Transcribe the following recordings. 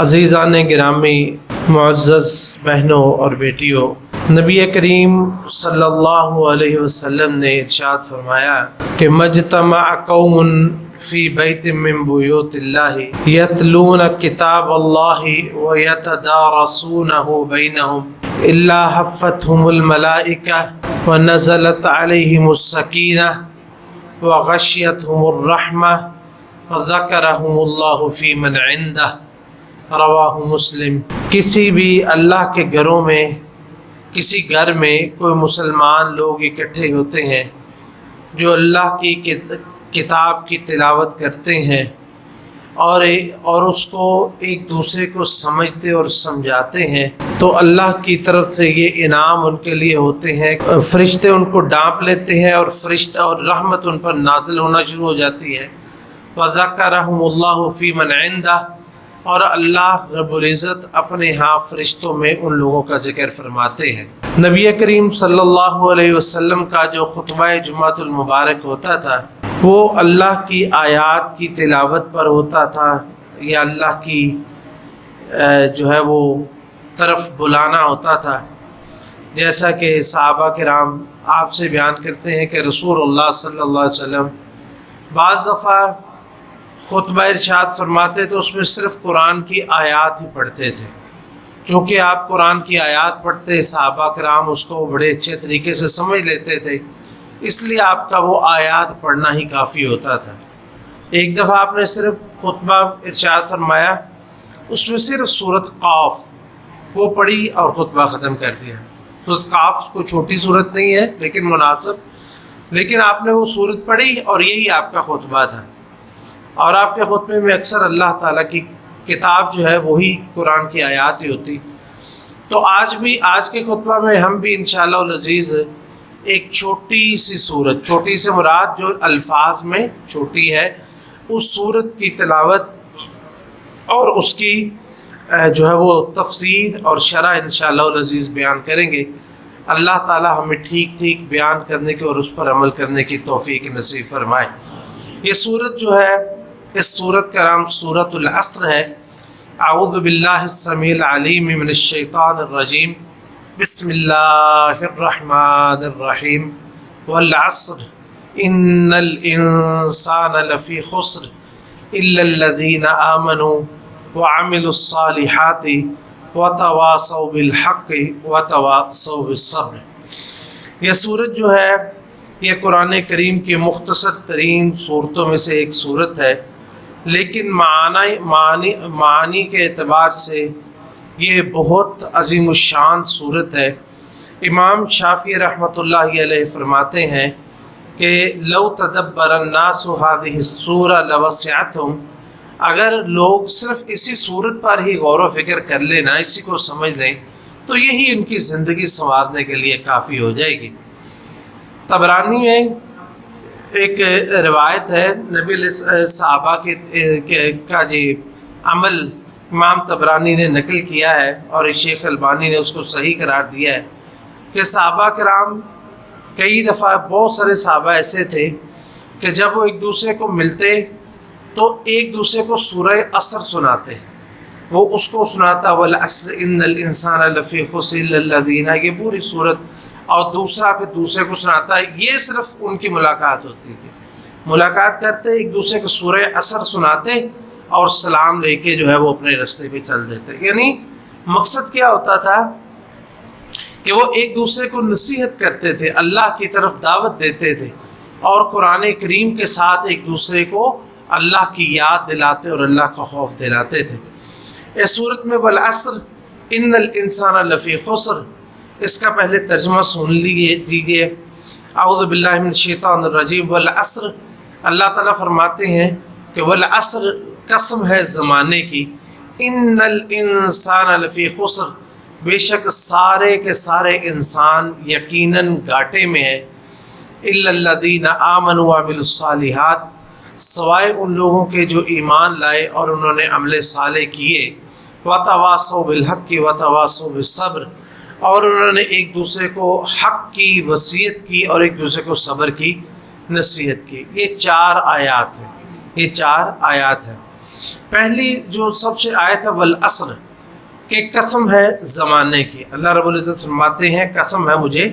عزیزان گرامی، معزز بہنوں اور بیٹیوں، نبی کریم صلی اللہ علیہ وسلم نے ارشاد فرمایا کہ مجتمع قوم فی بیت من بیوت اللہ یتلون کتاب اللہ ویتدارسونہ بینہم الا حفتہم الملائکہ ونزلت علیہم السکینہ وغشیتہم الرحمہ وذکرہم اللہ فی من عندہ، رواہ مسلم۔ کسی بھی اللہ کے گھروں میں، کسی گھر میں کوئی مسلمان لوگ اکٹھے ہوتے ہیں جو اللہ کی کتاب کی تلاوت کرتے ہیں اور اس کو ایک دوسرے کو سمجھتے اور سمجھاتے ہیں، تو اللہ کی طرف سے یہ انعام ان کے لیے ہوتے ہیں۔ فرشتے ان کو ڈانپ لیتے ہیں اور رحمت ان پر نازل ہونا شروع ہو جاتی ہے۔ وَذَكَرَهُمُ اللَّهُ فِي مَنْ عِنْدَهُ، اور اللہ رب العزت اپنے ہاں فرشتوں میں ان لوگوں کا ذکر فرماتے ہیں۔ نبی کریم صلی اللہ علیہ وسلم کا جو خطبہ جمعۃ المبارک ہوتا تھا وہ اللہ کی آیات کی تلاوت پر ہوتا تھا، یا اللہ کی جو ہے وہ طرف بلانا ہوتا تھا، جیسا کہ صحابہ کرام آپ سے بیان کرتے ہیں کہ رسول اللہ صلی اللہ علیہ وسلم بعض دفعہ خطبہ ارشاد فرماتے تو اس میں صرف قرآن کی آیات ہی پڑھتے تھے۔ چونکہ آپ قرآن کی آیات پڑھتے، صحابہ کرام اس کو بڑے اچھے طریقے سے سمجھ لیتے تھے، اس لیے آپ کا وہ آیات پڑھنا ہی کافی ہوتا تھا۔ ایک دفعہ آپ نے صرف خطبہ ارشاد فرمایا، اس میں صرف سورۃ قاف وہ پڑھی اور خطبہ ختم کر دیا۔ سورۃ قاف کوئی چھوٹی سورت نہیں ہے لیکن مناسب، لیکن آپ نے وہ سورت پڑھی اور یہی آپ کا خطبہ تھا۔ اور آپ کے خطبے میں اکثر اللہ تعالیٰ کی کتاب جو ہے وہی قرآن کی آیات ہی ہوتی۔ تو آج کے خطبہ میں ہم بھی انشاءاللہ العزیز ایک چھوٹی سی سورت، چھوٹی سے مراد جو الفاظ میں چھوٹی ہے، اس سورت کی تلاوت اور اس کی جو ہے وہ تفسیر اور شرح انشاءاللہ العزیز بیان کریں گے۔ اللہ تعالیٰ ہمیں ٹھیک بیان کرنے کی اور اس پر عمل کرنے کی توفیق نصیب فرمائے۔ یہ سورت جو ہے، اس سورت کا نام سورۃ العصر ہے۔ اعوذ باللہ السمیع العلیم من الشیطان الرجیم، بسم اللہ الرحمن الرحیم، والعصر ان الانسان لفی خسر الا الذین آمنوا وعملوا الصالحات وتواصوا بالحق وتواصوا بالصبر۔ یہ سورت جو ہے یہ قرآن کریم کی مختصر ترین صورتوں میں سے ایک صورت ہے، لیکن معنی کے اعتبار سے یہ بہت عظیم الشان صورت ہے۔ امام شافعی رحمۃ اللہ علیہ فرماتے ہیں کہ لو تدبر الناس هذه السورة لوسعتهم، اگر لوگ صرف اسی صورت پر ہی غور و فکر کر لینا، اسی کو سمجھ لیں، تو یہی ان کی زندگی سنوارنے کے لیے کافی ہو جائے گی۔ طبرانی میں ایک روایت ہے، نبی صحابہ کا جی عمل امام طبرانی نے نقل کیا ہے اور شیخ البانی نے اس کو صحیح قرار دیا ہے کہ صحابہ کرام کئی دفعہ، بہت سارے صحابہ ایسے تھے کہ جب وہ ایک دوسرے کو ملتے تو ایک دوسرے کو سورہ عصر سناتے، وہ اس کو سناتا والعصر ان الانسان لفی خسر الا الذین، یہ پوری صورت، اور دوسرا پھر دوسرے کو سناتا ہے۔ یہ صرف ان کی ملاقات ہوتی تھی، ملاقات کرتے ایک دوسرے کو سورہ عصر سناتے اور سلام لے کے جو ہے وہ اپنے راستے پہ چل دیتے۔ یعنی مقصد کیا ہوتا تھا کہ وہ ایک دوسرے کو نصیحت کرتے تھے، اللہ کی طرف دعوت دیتے تھے، اور قرآن کریم کے ساتھ ایک دوسرے کو اللہ کی یاد دلاتے اور اللہ کا خوف دلاتے تھے۔ اس صورت میں والعصر ان الانسان لفی خسر، اس کا پہلے ترجمہ سن لیجیے۔ اعوذ باللہ من الشیطان الرجیم، والعصر، اللہ تعالیٰ فرماتے ہیں کہ والعصر، قسم ہے زمانے کی، ان الانسان لفی خسر، بے شک سارے کے سارے انسان یقیناً گھاٹے میں ہیں، الا الذین آمنوا وعملوا الصالحات، سوائے ان لوگوں کے جو ایمان لائے اور انہوں نے عمل صالح کیے، وتواصوا بالحق وتواصوا بالصبر، اور انہوں نے ایک دوسرے کو حق کی وصیت کی اور ایک دوسرے کو صبر کی نصیحت کی۔ یہ چار آیات ہیں، یہ چار آیات ہیں۔ پہلی جو سب سے آیت ہے والعصر، کہ قسم ہے زمانے کی۔ اللہ رب العزت فرماتے ہیں قسم ہے مجھے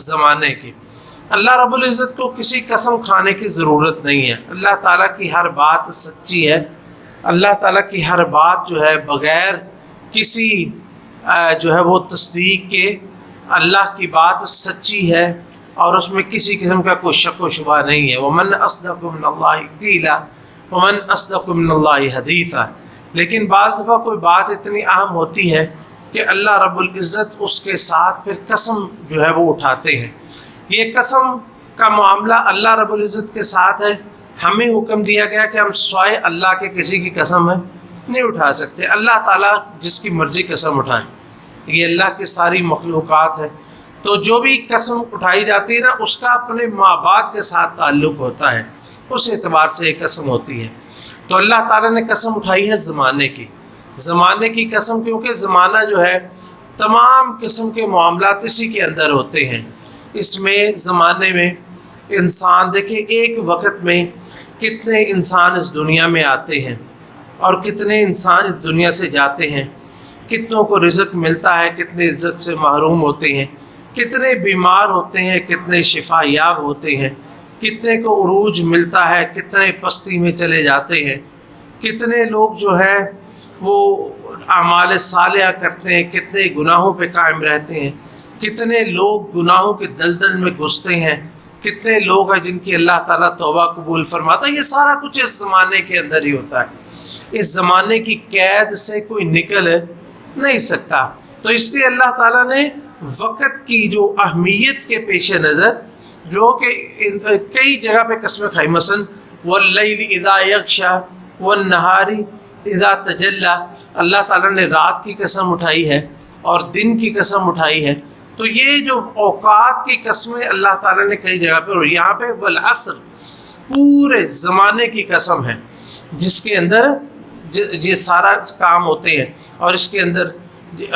زمانے کی۔ اللہ رب العزت کو کسی قسم کھانے کی ضرورت نہیں ہے۔ اللہ تعالیٰ کی ہر بات سچی ہے۔ اللہ تعالیٰ کی ہر بات جو ہے بغیر کسی جو ہے وہ تصدیق کے اللہ کی بات سچی ہے، اور اس میں کسی قسم کا کوئی شک و شبہ نہیں ہے۔ وَمَنْ أَصْدَقُ مِنَ اللَّهِ قِيلًا وَمَنْ أَصْدَقُ مِنَ اللَّهِ حَدِيثًا۔ لیکن بعض دفعہ کوئی بات اتنی اہم ہوتی ہے کہ اللہ رب العزت اس کے ساتھ پھر قسم جو ہے وہ اٹھاتے ہیں۔ یہ قسم کا معاملہ اللہ رب العزت کے ساتھ ہے۔ ہمیں حکم دیا گیا کہ ہم سوائے اللہ کے کسی کی قسم ہے نہیں اٹھا سکتے۔ اللہ تعالیٰ جس کی مرضی قسم اٹھائیں، یہ اللہ کی ساری مخلوقات ہے، تو جو بھی قسم اٹھائی جاتی ہے نا، اس کا اپنے ماں باپ کے ساتھ تعلق ہوتا ہے، اس اعتبار سے یہ قسم ہوتی ہے۔ تو اللہ تعالیٰ نے قسم اٹھائی ہے زمانے کی، زمانے کی قسم، کیونکہ زمانہ جو ہے تمام قسم کے معاملات اسی کے اندر ہوتے ہیں۔ اس میں زمانے میں انسان دیکھیں ایک وقت میں کتنے انسان اس دنیا میں آتے ہیں اور کتنے انسان اس دنیا سے جاتے ہیں، کتنوں کو رزق ملتا ہے، کتنے عزت سے محروم ہوتے ہیں، کتنے بیمار ہوتے ہیں، کتنے شفا یاب ہوتے ہیں، کتنے کو عروج ملتا ہے، کتنے پستی میں چلے جاتے ہیں، کتنے لوگ جو ہے وہ اعمال صالحہ کرتے ہیں، کتنے گناہوں پہ قائم رہتے ہیں، کتنے لوگ گناہوں کے دلدل میں گھستے ہیں، کتنے لوگ ہیں جن کی اللہ تعالیٰ توبہ قبول فرماتا ہے۔ یہ سارا کچھ اس زمانے کے اندر ہی ہوتا ہے۔ اس زمانے کی قید سے کوئی نکل نہیں سکتا۔ تو اس لیے اللہ تعالیٰ نے وقت کی جو اہمیت کے پیش نظر جو کہ کئی جگہ پہ قسمیں کھائی، مثلا واللیل اذا یغشا والنہار اذا تجلی، اللہ تعالیٰ نے رات کی قسم اٹھائی ہے اور دن کی قسم اٹھائی ہے۔ تو یہ جو اوقات کی قسمیں اللہ تعالیٰ نے کئی جگہ پہ، اور یہاں پہ والعصر پورے زمانے کی قسم ہے جس کے اندر یہ سارا کام ہوتے ہیں، اور اس کے اندر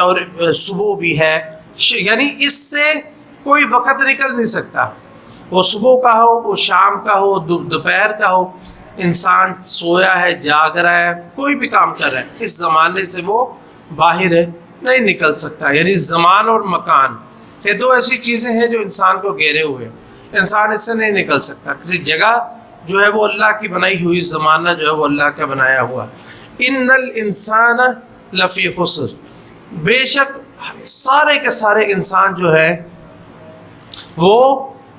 اور صبح بھی ہے، یعنی اس سے کوئی وقت نکل نہیں سکتا، وہ صبح کا ہو، وہ شام کا ہو، دوپہر کا ہو، انسان سویا ہے، جاگ رہا ہے، کوئی بھی کام کر رہا ہے، اس زمانے سے وہ باہر نہیں نکل سکتا۔ یعنی زمان اور مکان یہ دو ایسی چیزیں ہیں جو انسان کو گھیرے ہوئے ہیں، انسان اس سے نہیں نکل سکتا۔ کسی جگہ جو ہے وہ اللہ کی بنائی ہوئی، زمانہ جو ہے وہ اللہ کا بنایا ہوا۔ ان الانسان لفی خسر، بے شک سارے کے سارے انسان جو ہے وہ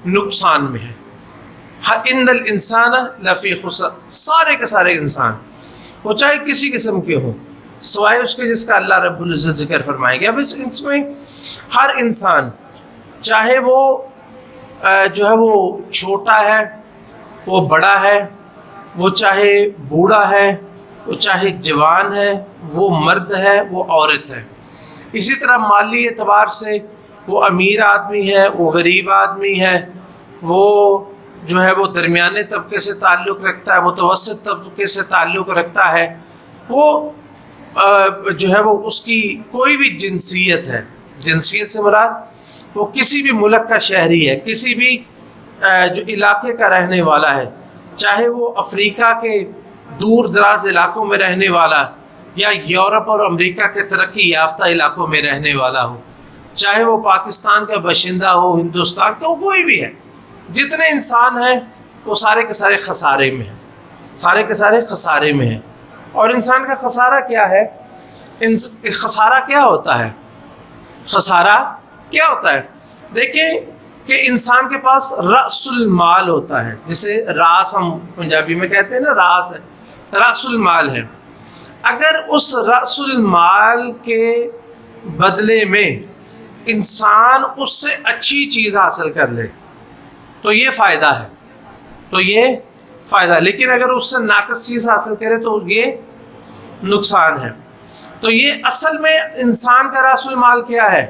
نقصان میں ہے۔ ان الانسان لفی خسر، سارے کے سارے انسان، وہ چاہے کسی قسم کے ہوں، سوائے اس کے جس کا اللہ رب العزت ذکر فرمائے گا۔ بس اس میں ہر انسان، چاہے وہ جو ہے وہ چھوٹا ہے، وہ بڑا ہے، وہ چاہے بوڑھا ہے، وہ چاہے جوان ہے، وہ مرد ہے، وہ عورت ہے، اسی طرح مالی اعتبار سے وہ امیر آدمی ہے، وہ غریب آدمی ہے، وہ جو ہے وہ درمیانے طبقے سے تعلق رکھتا ہے، متوسط طبقے سے تعلق رکھتا ہے، وہ جو ہے وہ اس کی کوئی بھی جنسیت ہے، جنسیت سے مراد وہ کسی بھی ملک کا شہری ہے، کسی بھی جو علاقے کا رہنے والا ہے، چاہے وہ افریقہ کے دور دراز علاقوں میں رہنے والا یا یورپ اور امریکہ کے ترقی یافتہ علاقوں میں رہنے والا ہو، چاہے وہ پاکستان کا باشندہ ہو، ہندوستان کا، کوئی بھی ہے، جتنے انسان ہیں وہ سارے کے سارے خسارے میں ہیں، سارے کے سارے خسارے میں ہیں۔ اور انسان کا خسارہ کیا ہے؟ خسارہ کیا ہوتا ہے؟ خسارہ کیا ہوتا ہے؟ دیکھیں کہ انسان کے پاس رأس المال ہوتا ہے، جسے راس ہم پنجابی میں کہتے ہیں نا، راس ہے، رأس المال ہے۔ اگر اس رأس المال کے بدلے میں انسان اس سے اچھی چیز حاصل کر لے تو یہ فائدہ ہے، تو یہ فائدہ، لیکن اگر اس سے ناقص چیز حاصل کرے تو یہ نقصان ہے۔ تو یہ اصل میں انسان کا رأس المال کیا ہے؟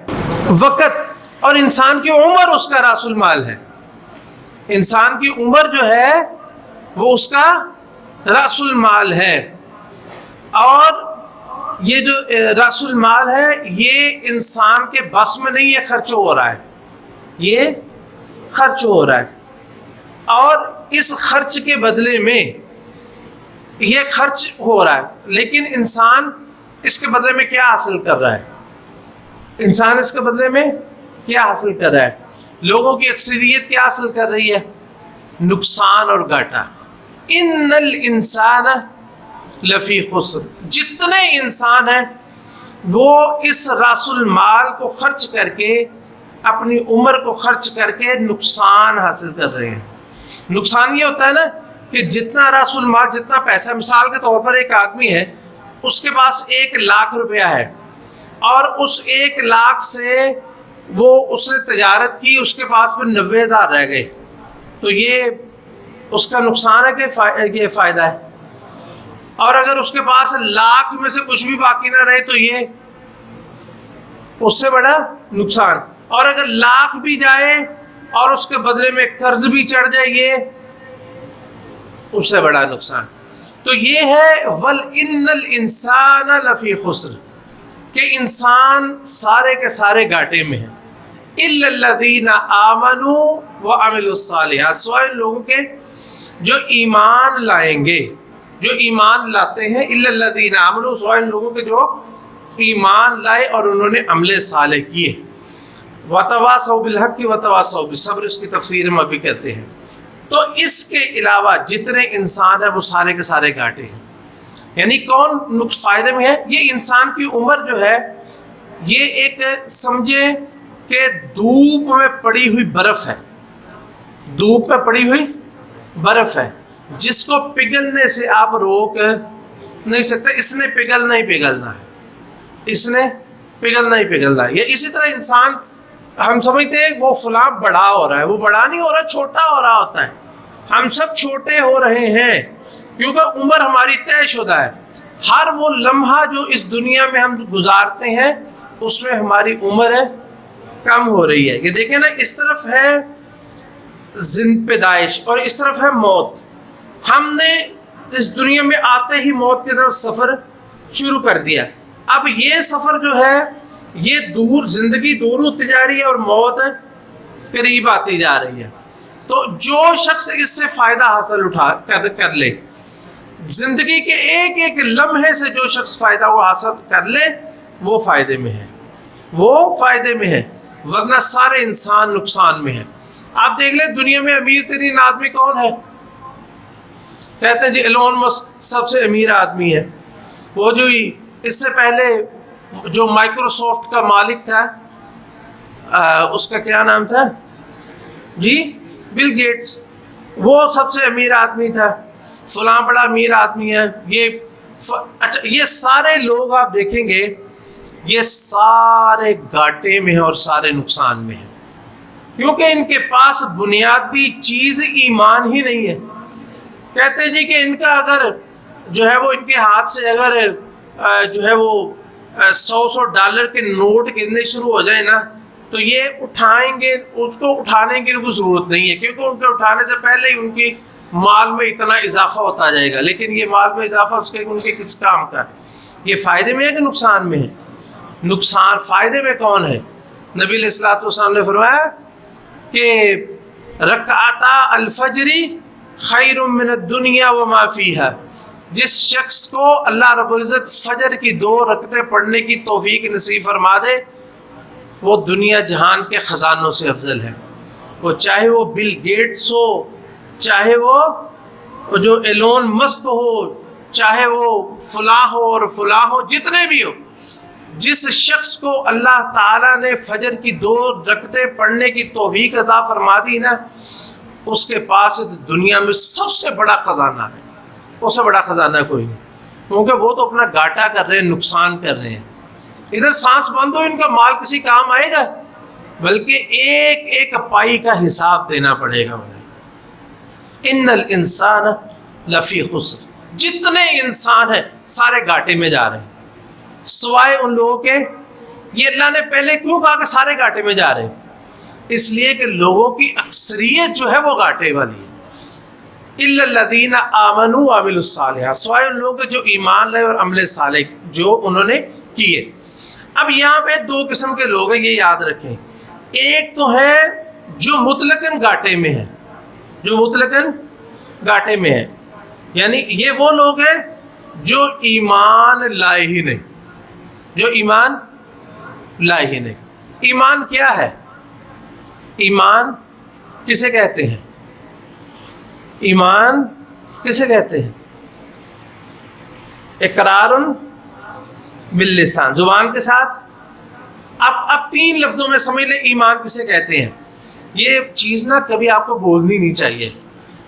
وقت، اور انسان کی عمر اس کا رأس المال ہے۔ انسان کی عمر جو ہے وہ اس کا رأس المال ہے، اور یہ جو رأس المال ہے یہ انسان کے بس میں نہیں ہے، خرچ ہو رہا ہے، یہ خرچ ہو رہا ہے، اور اس خرچ کے بدلے میں یہ خرچ ہو رہا ہے، لیکن انسان اس کے بدلے میں کیا حاصل کر رہا ہے؟ انسان اس کے بدلے میں کیا حاصل کر رہا ہے؟ لوگوں کی اکثریت کیا حاصل کر رہی ہے؟ نقصان اور گھاٹا۔ ان الانسان لفی خسر، جتنے انسان ہیں وہ اس راس المال کو خرچ کر کے، اپنی عمر کو خرچ کر کے نقصان حاصل کر رہے ہیں۔ نقصان یہ ہوتا ہے نا کہ جتنا راس المال، جتنا پیسہ، مثال کے طور پر ایک آدمی ہے، اس کے پاس 1,00,000 روپیہ ہے، اور اس 1,00,000 سے وہ اس نے تجارت کی، اس کے پاس پھر 90,000 رہ گئے، تو یہ اس کا نقصان ہے کہ یہ فائدہ ہے؟ اور اگر اس کے پاس 1,00,000 میں سے کچھ بھی باقی نہ رہے تو یہ اس سے بڑا نقصان۔ اور اگر 1,00,000 بھی جائے اور اس کے بدلے میں قرض بھی چڑھ جائے، یہ اس سے بڑا نقصان۔ تو یہ ہے وَإِنَّ الْإِنسَانَ لَفِي خُسْرٍ، کہ انسان سارے کے سارے گھاٹے میں ہیں، إِلَّا الَّذِينَ آمَنُوا وَعَمِلُوا الصَّالِحَاتِ، سوائے لوگوں کے جو ایمان لائیں گے، جو ایمان لاتے ہیں، إِلَّا الَّذِينَ آمَنُوا، سوائے لوگوں کے جو ایمان لائے اور انہوں نے عمل صالح کیے۔ وَتَوَاصَوْا بِالْحَقِّ وَتَوَاصَوْا بِالصَّبْرِ، اس کی تفسیر ہم ابھی کرتے ہیں۔ تو اس کے علاوہ جتنے انسان ہیں وہ سارے کے سارے گھاٹے ہیں۔ یعنی کون فائدے میں ہے؟ یہ انسان کی عمر جو ہے، یہ ایک سمجھے کہ دھوپ میں پڑی ہوئی برف ہے، دھوپ میں پڑی ہوئی برف ہے، جس کو پگھلنے سے آپ روک نہیں سکتے، اس نے پگھلنا ہی پگھلنا ہے، اس نے پگھلنا ہی پگھلنا ہے۔ یا اسی طرح انسان، ہم سمجھتے ہیں وہ فلاں بڑا ہو رہا ہے، وہ بڑا نہیں ہو رہا، چھوٹا ہو رہا ہوتا ہے۔ ہم سب چھوٹے ہو رہے ہیں کیونکہ عمر ہماری طے شدہ ہے۔ ہر وہ لمحہ جو اس دنیا میں ہم گزارتے ہیں اس میں ہماری عمر کم ہو رہی ہے۔ یہ دیکھیں نا، اس طرف ہے پیدائش اور اس طرف ہے موت۔ ہم نے اس دنیا میں آتے ہی موت کی طرف سفر شروع کر دیا۔ اب یہ سفر جو ہے یہ دور، زندگی دور ہوتی جا رہی ہے اور موت قریب آتی جا رہی ہے۔ تو جو شخص اس سے فائدہ حاصل کر لے، زندگی کے ایک ایک لمحے سے جو شخص فائدہ وہ حاصل کر لے، وہ فائدے میں ہے، وہ فائدے میں ہے، ورنہ سارے انسان نقصان میں ہیں۔ آپ دیکھ لیں دنیا میں امیر ترین آدمی کون ہے؟ کہتے ہیں جی ایلون مسک سب سے امیر آدمی ہے۔ وہ جو اس سے پہلے جو مائکروسافٹ کا مالک تھا، اس کا کیا نام تھا جی؟ بل گیٹس، وہ سب سے امیر آدمی تھا۔ فلاں بڑا امیر آدمی ہے۔ اچھا، یہ سارے لوگ آپ دیکھیں گے یہ سارے گھاٹے میں ہیں اور سارے نقصان میں ہیں، کیونکہ ان کے پاس بنیادی چیز ایمان ہی نہیں ہے۔ کہتے ہیں جی کہ ان کا اگر جو ہے وہ ان کے ہاتھ سے اگر جو ہے وہ $100 کے نوٹ گرنے شروع ہو جائے نا، تو یہ اٹھائیں گے، اس کو اٹھانے کی کوئی ضرورت نہیں ہے، کیونکہ ان کے اٹھانے سے پہلے ہی ان کی مال میں اتنا اضافہ ہوتا جائے گا۔ لیکن یہ مال میں اضافہ ان کے کس کام کا ہے؟ یہ فائدے میں ہے کہ نقصان میں ہے؟ نقصان، فائدے میں کون ہے؟ نبی علیہ الصلوۃ والسلام نے فرمایا کہ رکعتا الفجر خیر من الدنیا وما فیہا، جس شخص کو اللہ رب العزت فجر کی 2 رکعتیں پڑھنے کی توفیق نصیب فرما دے، وہ دنیا جہان کے خزانوں سے افضل ہے۔ وہ چاہے وہ بل گیٹس ہو، چاہے وہ جو ایلون مسک ہو، چاہے وہ فلاں ہو اور فلاں ہو، جتنے بھی ہو، جس شخص کو اللہ تعالیٰ نے فجر کی 2 رکعتیں پڑھنے کی توفیق عطا فرما دی نا، اس کے پاس اس دنیا میں سب سے بڑا خزانہ ہے، اس سے بڑا خزانہ کوئی نہیں، کیونکہ وہ تو اپنا گھاٹا کر رہے ہیں، نقصان کر رہے ہیں۔ ادھر سانس بند ہو، ان کا مال کسی کام آئے گا؟ بلکہ ایک ایک پائی کا حساب دینا پڑے گا انہیں۔ ان الانسان لفی خسر، جتنے انسان ہیں سارے گھاٹے میں جا رہے ہیں، سوائے ان لوگوں کے۔ یہ اللہ نے پہلے کیوں کہا کہ سارے گھاٹے میں جا رہے ہیں؟ اس لیے کہ لوگوں کی اکثریت جو ہے وہ گھاٹے والی ہے۔ الا الذین آمنوا وعملوا الصالحات، سوائے ان لوگوں کے جو ایمان لائے اور عمل صالح جو انہوں نے کیے۔ اب یہاں پہ 2 قسم کے لوگ ہیں، یہ یاد رکھیں۔ ایک تو ہے جو مطلقاً گھاٹے میں ہے، جو مطلقاً گھاٹے میں ہے، یعنی یہ وہ لوگ ہیں جو ایمان لائے ہی نہیں، جو ایمان لائے ہی نہیں۔ ایمان کیا ہے؟ ایمان کسے کہتے ہیں؟ ایمان کسے کہتے ہیں؟ اقرار باللسان، زبان کے ساتھ۔ اب 3 لفظوں میں سمجھ لیں ایمان کسے کہتے ہیں۔ یہ چیز نا کبھی آپ کو بولنی نہیں چاہیے۔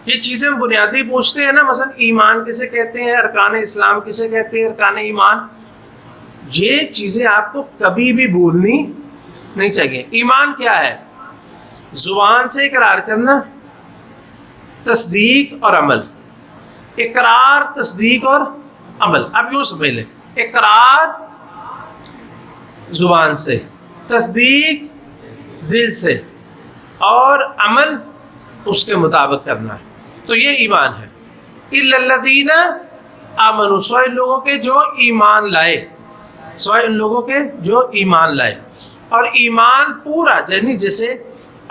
یہ چیزیں ہم بنیادی پوچھتے ہیں نا، مثلا ایمان کسے کہتے ہیں، ارکان اسلام کسے کہتے ہیں، ارکان ایمان، یہ چیزیں آپ کو کبھی بھی بھولنی نہیں چاہیے۔ ایمان کیا ہے؟ زبان سے اقرار کرنا، تصدیق اور عمل۔ اقرار، تصدیق اور عمل۔ اب یوں سمجھ لیں، اقرار زبان سے، تصدیق دل سے، اور عمل اس کے مطابق کرنا ہے، تو یہ ایمان ہے۔ الا الذین آمنوا، سوائے ان لوگوں کے جو ایمان لائے، سوائے ان لوگوں کے جو ایمان لائے۔ اور ایمان پورا، یعنی جیسے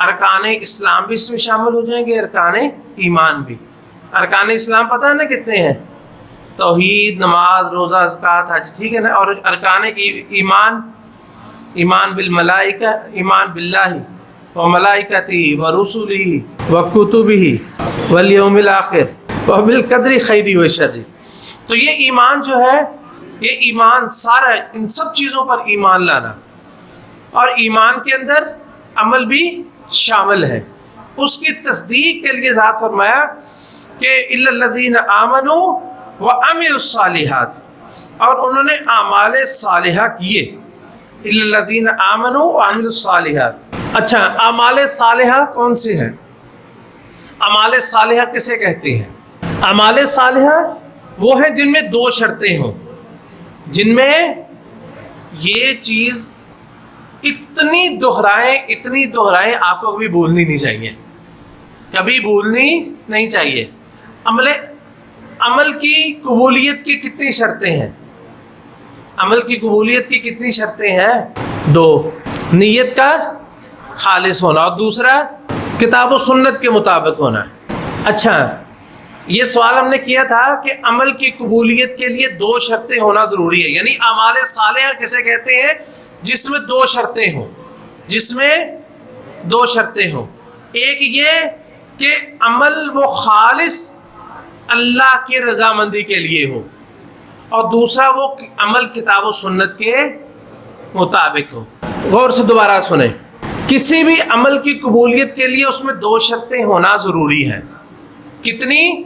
ارکان اسلام بھی اس میں شامل ہو جائیں گے، ارکان ایمان بھی۔ ارکان اسلام پتہ ہے نا کتنے ہیں؟ توحید، نماز، روزہ، زکوٰۃ، حج، ٹھیک ہے نا۔ اور ارکان ایمان، ایمان بالملائکہ، ایمان باللہ وملائکتہ ورسلہ وکتبہ والیوم الآخر وبالقدر خیرہ وشرہ۔ تو یہ ایمان جو ہے، یہ ایمان سارا ان سب چیزوں پر ایمان لانا، اور ایمان کے اندر عمل بھی شامل ہے۔ اس کی تصدیق کے لیے ذات فرمایا کہ الا الذین آمنوا وعملوا الصالحات، اور انہوں نے اعمال صالحہ کیے۔ الا الذین آمنوا وعملوا الصالحات۔ اچھا، اعمال صالحہ کون سے ہیں؟ اعمال صالحہ کسے کہتے ہیں؟ اعمال صالحہ وہ ہیں جن میں 2 شرطیں ہوں، جن میں یہ چیز اتنی دہرائیں آپ کو کبھی بھولنی نہیں چاہیے، کبھی بھولنی نہیں چاہیے۔ عمل کی قبولیت کی کتنی شرطیں ہیں؟ عمل کی قبولیت کی کتنی شرطیں ہیں؟ 2، نیت کا خالص ہونا، اور دوسرا کتاب و سنت کے مطابق ہونا۔ اچھا، یہ سوال ہم نے کیا تھا کہ عمل کی قبولیت کے لیے 2 شرطیں ہونا ضروری ہے، یعنی اعمال صالحہ کسے کہتے ہیں؟ جس میں 2 شرطیں ہوں، جس میں 2 شرطیں ہوں۔ ایک یہ کہ عمل وہ خالص اللہ کی رضامندی کے لیے ہو، اور دوسرا وہ عمل کتاب و سنت کے مطابق ہو۔ غور سے دوبارہ سنیں، کسی بھی عمل کی قبولیت کے لیے اس میں 2 شرطیں ہونا ضروری ہیں۔ کتنی؟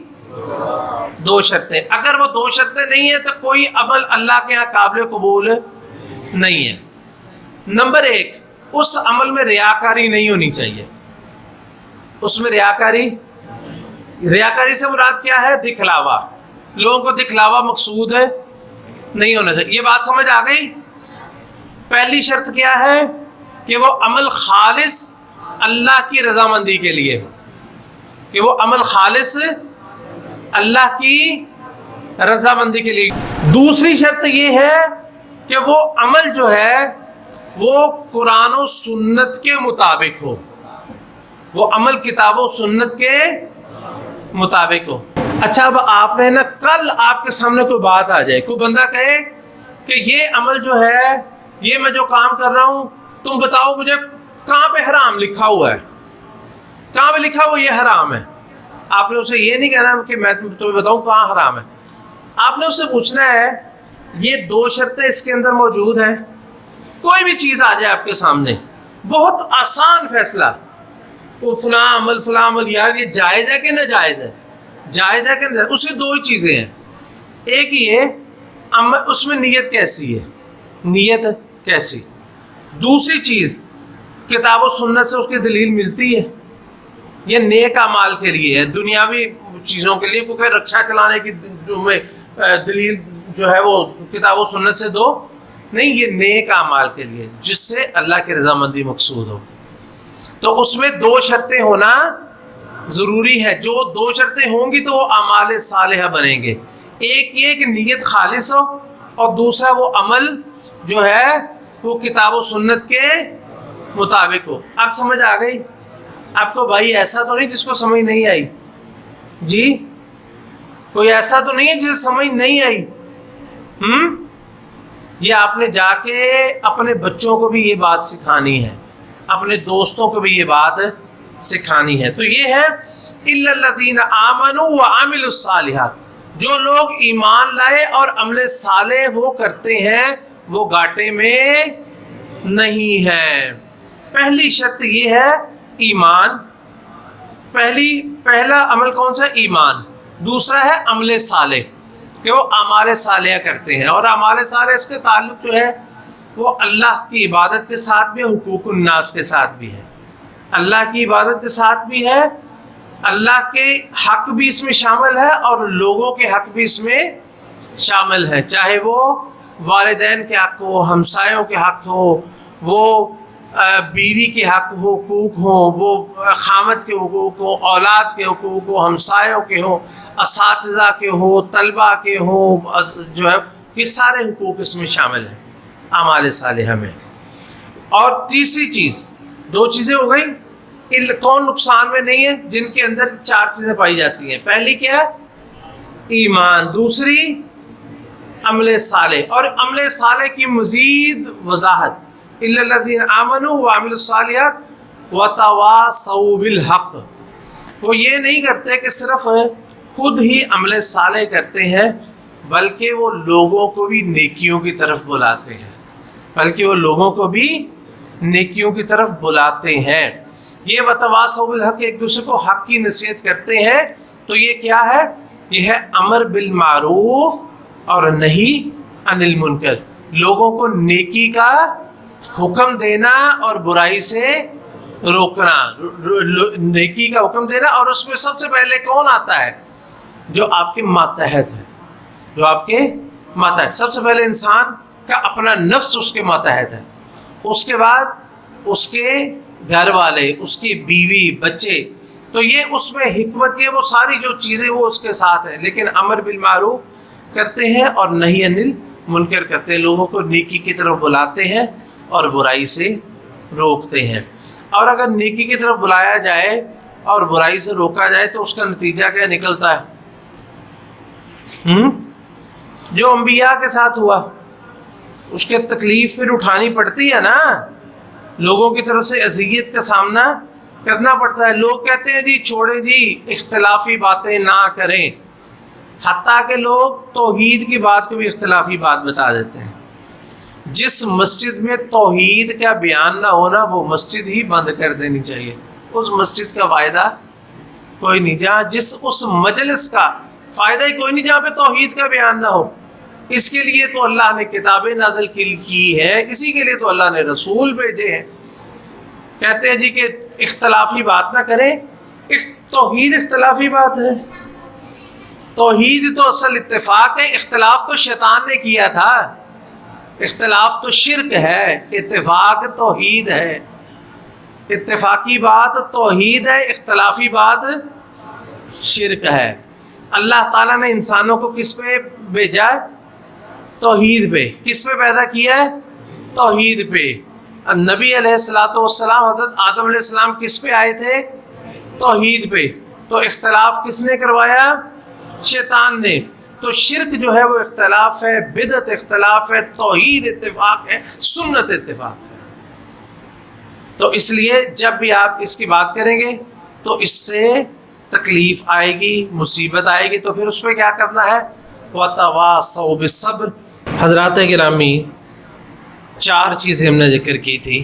2 شرطیں۔ اگر وہ 2 شرطیں نہیں ہیں تو کوئی عمل اللہ کے ہاں قابل قبول نہیں ہے۔ نمبر 1، اس عمل میں ریاکاری نہیں ہونی چاہیے۔ اس میں ریاکاری سے مراد کیا ہے؟ دکھلاوا۔ لوگوں کو دکھلاوا مقصود ہے نہیں ہونا چاہیے۔ یہ بات سمجھ آ گئی؟ پہلی شرط کیا ہے؟ کہ وہ عمل خالص اللہ کی رضامندی کے لیے ہو، کہ وہ عمل خالص اللہ کی رضامندی کے لیے۔ دوسری شرط یہ ہے کہ وہ عمل جو ہے وہ قرآن و سنت کے مطابق ہو، وہ عمل کتاب و سنت کے مطابق ہو۔ اچھا، اب آپ نے نا، کل آپ کے سامنے کوئی بات آ جائے، کوئی بندہ کہے کہ یہ عمل جو ہے، یہ میں جو کام کر رہا ہوں، تم بتاؤ مجھے کہاں پہ حرام لکھا ہوا ہے، کہاں پہ لکھا ہوا یہ حرام ہے۔ آپ نے اسے یہ نہیں کہنا کہ میں تمہیں بتاؤں کہاں حرام ہے، آپ نے اس سے پوچھنا ہے یہ 2 شرطیں اس کے اندر موجود ہیں۔ کوئی بھی چیز آ جائے آپ کے سامنے، بہت آسان فیصلہ، وہ فلاں عمل، یار یہ جائز ہے کہ ناجائز ہے، جائز ہے کہ ناجائز، اس میں 2 ہی چیزیں ہیں۔ ایک یہ اس میں نیت کیسی ہے، نیت کیسی۔ دوسری چیز، کتاب و سنت سے اس کی دلیل ملتی ہے، یہ نیک اعمال کے لیے ہے، دنیاوی چیزوں کے لیے، کیونکہ رکشا چلانے کی دلیل جو ہے وہ کتاب و سنت سے دو نہیں، یہ نیک اعمال کے لیے جس سے اللہ کی رضامندی مقصود ہو۔ تو اس میں 2 شرطیں ہونا ضروری ہے۔ جو 2 شرطیں ہوں گی تو وہ اعمال صالحہ بنیں گے۔ ایک یہ کہ نیت خالص ہو، اور دوسرا وہ عمل جو ہے وہ کتاب و سنت کے مطابق ہو۔ اب سمجھ آ گئی آپ کو؟ بھائی ایسا تو نہیں جس کو سمجھ نہیں آئی؟ جی کوئی ایسا تو نہیں ہے جسے سمجھ نہیں آئی؟ یہ آپ نے جا کے اپنے بچوں کو بھی یہ بات سکھانی ہے، اپنے دوستوں کو بھی یہ بات سکھانی ہے۔ تو یہ ہے اِلَّا الَّذِينَ آمَنُوا وَعَمِلُوا الصَّالِحَاتِ، جو لوگ ایمان لائے اور عمل صالح وہ کرتے ہیں وہ گھاٹے میں نہیں ہے۔ پہلی شرط یہ ہے ایمان، پہلا عمل کون سا؟ ایمان۔ دوسرا ہے عمل صالح، کہ وہ اعمال صالحہ کرتے ہیں، اور اعمال صالح اس کے تعلق جو ہے وہ اللہ کی عبادت کے ساتھ بھی، حقوق الناس کے ساتھ بھی ہے، اللہ کی عبادت کے ساتھ بھی ہے، اللہ کے حق بھی اس میں شامل ہے اور لوگوں کے حق بھی اس میں شامل ہے، چاہے وہ والدین کے حق ہو، ہمسایوں کے حق ہو، وہ بیوی کے حقوق ہوں، وہ خامد کے حقوق ہوں، اولاد کے حقوق ہوں، ہمسایوں کے ہوں، اساتذہ کے ہوں، طلبہ کے ہوں، جو ہے یہ سارے حقوق اس میں شامل ہیں اعمال صالحہ میں۔ اور تیسری چیز، دو چیزیں ہو گئی، کون نقصان میں نہیں ہے؟ جن کے اندر چار چیزیں پائی جاتی ہیں۔ پہلی کیا ہے؟ ایمان، دوسری عمل صالح، اور عمل صالح کی مزید وضاحت اِلَّا الَّذِينَ آمَنُوا وَعَمِلُوا الصَّالِحَاتِ وَتَوَاصَوْا بِالْحَقِّ، وہ یہ نہیں کرتے کہ صرف خود ہی عمل صالح کرتے ہیں، بلکہ وہ لوگوں کو بھی نیکیوں کی طرف بلاتے ہیں، نیکیوں کی طرف بلاتے ہیں۔ یہ وتواصوا بالحق، ایک دوسرے کو حق کی نصیحت کرتے ہیں، تو یہ کیا ہے؟ یہ ہے امر بالمعروف اور نہی عن المنکر، لوگوں کو نیکی کا حکم دینا اور برائی سے روکنا، نیکی کا حکم دینا، اور اس میں سب سے پہلے کون آتا ہے؟ جو آپ کے ماتحت ہے، سب سے پہلے انسان کا اپنا نفس اس کے ماتحت ہے، اس کے بعد اس کے گھر والے، اس کی بیوی، بچے، تو یہ اس میں حکمت یہ وہ ساری جو چیزیں وہ اس کے ساتھ ہیں، لیکن امر بالمعروف کرتے ہیں اور نہی عن المنکر کرتے ہیں، لوگوں کو نیکی کی طرف بلاتے ہیں اور برائی سے روکتے ہیں۔ اور اگر نیکی کی طرف بلایا جائے اور برائی سے روکا جائے تو اس کا نتیجہ کیا نکلتا ہے؟ جو انبیاء کے ساتھ ہوا، اس کے تکلیف پھر اٹھانی پڑتی ہے نا، لوگوں کی طرف سے اذیت کا سامنا کرنا پڑتا ہے۔ لوگ کہتے ہیں جی چھوڑیں جی، اختلافی باتیں نہ کریں، حتیٰ کہ لوگ توحید کی بات کو بھی اختلافی بات بتا دیتے ہیں۔ جس مسجد میں توحید کا بیان نہ ہونا وہ مسجد ہی بند کر دینی چاہیے، اس مسجد کا فائدہ کوئی نہیں، جہاں اس مجلس کا فائدہ ہی کوئی نہیں جہاں پہ توحید کا بیان نہ ہو۔ اس کے لیے تو اللہ نے کتابیں نازل کی ہے، اسی کے لیے تو اللہ نے رسول بھیجے ہیں۔ کہتے ہیں جی کہ اختلافی بات نہ کریں، توحید اختلافی بات ہے، توحید تو اصل اتفاق ہے، اختلاف تو شیطان نے کیا تھا، اختلاف تو شرک ہے، اتفاق توحید ہے، اتفاقی بات توحید ہے، اختلافی بات شرک ہے۔ اللہ تعالیٰ نے انسانوں کو کس پہ بھیجا ہے؟ توحید پہ۔ کس پہ پیدا کیا ہے؟ توحید پہ۔ نبی علیہ السلام حضرت آدم علیہ السلام کس پہ آئے تھے؟ توحید پہ۔ تو اختلاف کس نے کروایا؟ شیطان نے۔ تو شرک جو ہے وہ اختلاف ہے، بدعت اختلاف ہے، توحید اتفاق ہے، سنت اتفاق ہے۔ تو اس لیے جب بھی آپ اس کی بات کریں گے تو اس سے تکلیف آئے گی، مصیبت آئے گی، تو پھر اس پہ کیا کرنا ہے؟ وَتَوَاصَوْا بِالصَّبْرِ۔ حضرات گرامی، چار چیزیں ہم نے ذکر کی تھی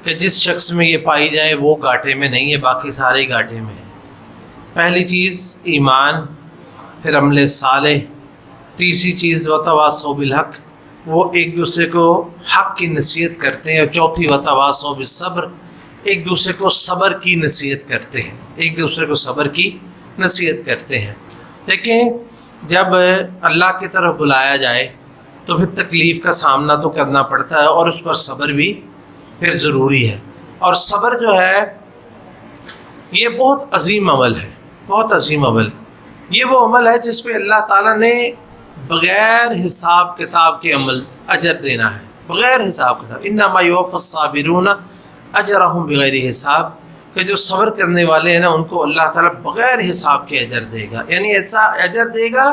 کہ جس شخص میں یہ پائی جائے وہ گھاٹے میں نہیں ہے، باقی سارے گھاٹے میں ہیں۔ پہلی چیز ایمان، پھر عمل صالح، تیسری چیز وتواصوا بالحق، وہ ایک دوسرے کو حق کی نصیحت کرتے ہیں، اور چوتھی وتواصوا بالصبر، ایک دوسرے کو صبر کی نصیحت کرتے ہیں، ایک دوسرے کو صبر کی نصیحت کرتے ہیں۔ دیکھیں، جب اللہ کی طرف بلایا جائے تو پھر تکلیف کا سامنا تو کرنا پڑتا ہے، اور اس پر صبر بھی پھر ضروری ہے۔ اور صبر جو ہے یہ بہت عظیم عمل ہے، بہت عظیم عمل۔ یہ وہ عمل ہے جس پہ اللہ تعالیٰ نے بغیر حساب کتاب کے عمل اجر دینا ہے، بغیر حساب کتاب۔ انما یوفی الصابرون اجرہم بغیر حساب، کہ جو صبر کرنے والے ہیں نا ان کو اللہ تعالیٰ بغیر حساب کے اجر دے گا، یعنی ایسا اجر دے گا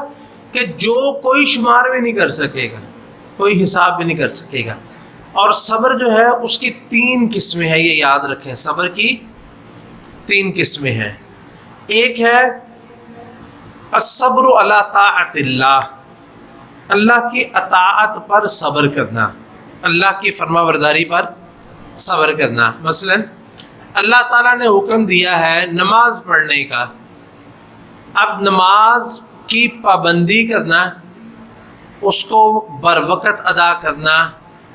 کہ جو کوئی شمار بھی نہیں کر سکے گا، کوئی حساب بھی نہیں کر سکے گا۔ اور صبر جو ہے اس کی 3 قسمیں ہیں، یہ یاد رکھیں، صبر کی 3 قسمیں ہیں۔ ایک ہے الصبر علی طاعت اللہ، اللہ کی اطاعت پر صبر کرنا، اللہ کی فرما برداری پر صبر کرنا۔ مثلا اللہ تعالیٰ نے حکم دیا ہے نماز پڑھنے کا، اب نماز کی پابندی کرنا، اس کو بر وقت ادا کرنا،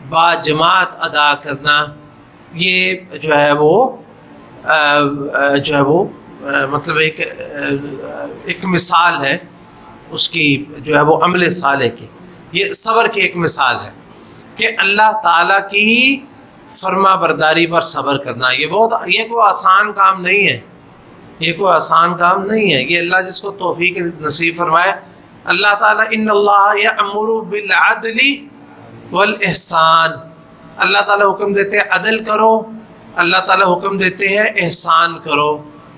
با جماعت ادا کرنا، یہ جو ہے وہ مطلب ایک مثال ہے اس کی، جو ہے وہ عمل صالح کی، یہ صبر کی ایک مثال ہے کہ اللہ تعالیٰ کی فرما برداری پر صبر کرنا۔ یہ کوئی آسان کام نہیں ہے، یہ کوئی آسان کام نہیں ہے، یہ اللہ جس کو توفیق نصیب فرمائے۔ اللہ تعالیٰ ان اللہ یأمر بالعدل والاحسان، اللہ تعالیٰ حکم دیتے ہیں عدل کرو، اللہ تعالیٰ حکم دیتے ہیں احسان کرو،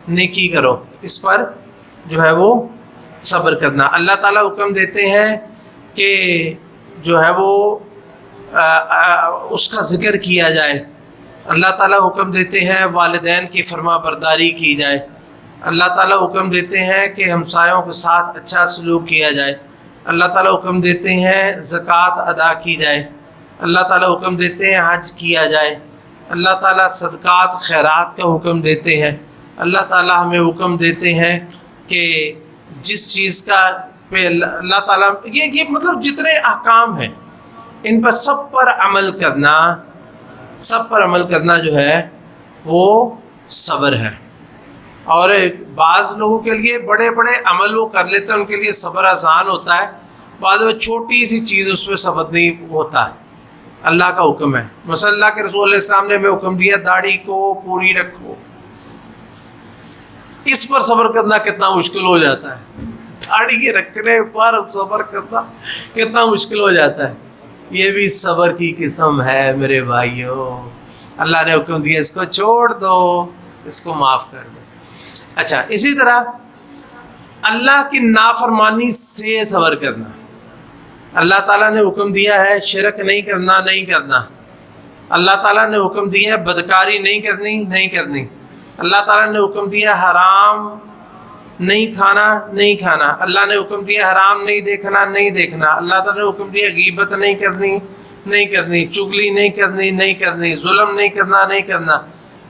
نیکی کرو، اس پر جو ہے وہ صبر کرنا۔ اللہ تعالیٰ حکم دیتے ہیں کہ جو ہے وہ اس کا ذکر کیا جائے، اللہ تعالیٰ حکم دیتے ہیں والدین کی فرما برداری کی جائے، اللہ تعالیٰ حکم دیتے ہیں کہ ہمسایوں کے ساتھ اچھا سلوک کیا جائے، اللہ تعالیٰ حکم دیتے ہیں زکوٰۃ ادا کی جائے، اللہ تعالیٰ حکم دیتے ہیں حج کیا جائے، اللہ تعالیٰ صدقات خیرات کا حکم دیتے ہیں، اللہ تعالیٰ ہمیں حکم دیتے ہیں کہ جس چیز کا پہ اللہ تعالیٰ یہ مطلب جتنے احکام ہیں ان پر سب پر عمل کرنا جو ہے وہ صبر ہے۔ اور بعض لوگوں کے لیے بڑے بڑے عمل وہ کر لیتے ہیں، ان کے لیے صبر آسان ہوتا ہے، بعض میں چھوٹی سی چیز اس پہ صبر نہیں ہوتا ہے۔ اللہ کا حکم ہے، مثلا اللہ کے رسول علیہ السلام نے ہمیں حکم دیا داڑھی کو پوری رکھو، اس پر صبر کرنا کتنا مشکل ہو جاتا ہے، داڑھی رکھنے پر صبر کرنا کتنا مشکل ہو جاتا ہے۔ یہ بھی صبر کی قسم ہے میرے بھائیوں، اللہ نے حکم دیا اس کو چھوڑ دو، اس کو معاف کر دو۔ اچھا، اسی طرح اللہ کی نافرمانی سے صبر کرنا، اللہ تعالیٰ نے حکم دیا ہے شرک نہیں کرنا، اللہ تعالیٰ نے حکم دیا ہے بدکاری نہیں کرنی، اللہ تعالیٰ نے حکم دیا حرام نہیں کھانا، اللہ نے حکم دیا حرام نہیں دیکھنا، اللہ تعالیٰ نے حکم دیا غیبت نہیں کرنی، چغلی نہیں کرنی، ظلم نہیں کرنا،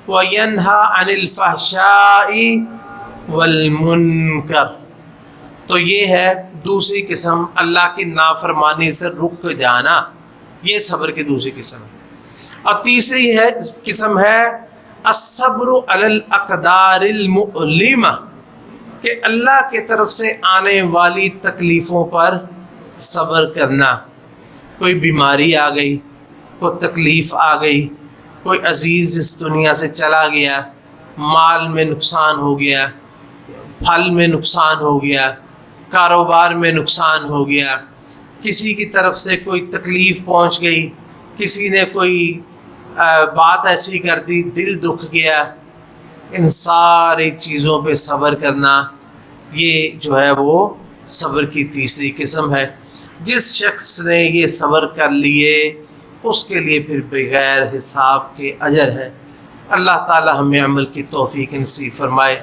وَيَنْهَا عَنِ الْفَحْشَاءِ وَالْمُنْكَرِ۔ تو یہ ہے دوسری قسم، اللہ کی نافرمانی سے رک جانا، یہ صبر کی دوسری قسم ہے۔ اور تیسری قسم ہے الصبر علی الاقدار المؤلمہ، کہ اللہ کی طرف سے آنے والی تکلیفوں پر صبر کرنا۔ کوئی بیماری آ گئی، کوئی تکلیف آ گئی، کوئی عزیز اس دنیا سے چلا گیا، مال میں نقصان ہو گیا، پھل میں نقصان ہو گیا، کاروبار میں نقصان ہو گیا، کسی کی طرف سے کوئی تکلیف پہنچ گئی، کسی نے کوئی بات ایسی کر دی، دل دکھ گیا، ان ساری چیزوں پہ صبر کرنا، یہ جو ہے وہ صبر کی تیسری قسم ہے۔ جس شخص نے یہ صبر کر لیے اس کے لیے پھر بغیر حساب کے اجر ہے۔ اللہ تعالی ہمیں عمل کی توفیق نصیب فرمائے۔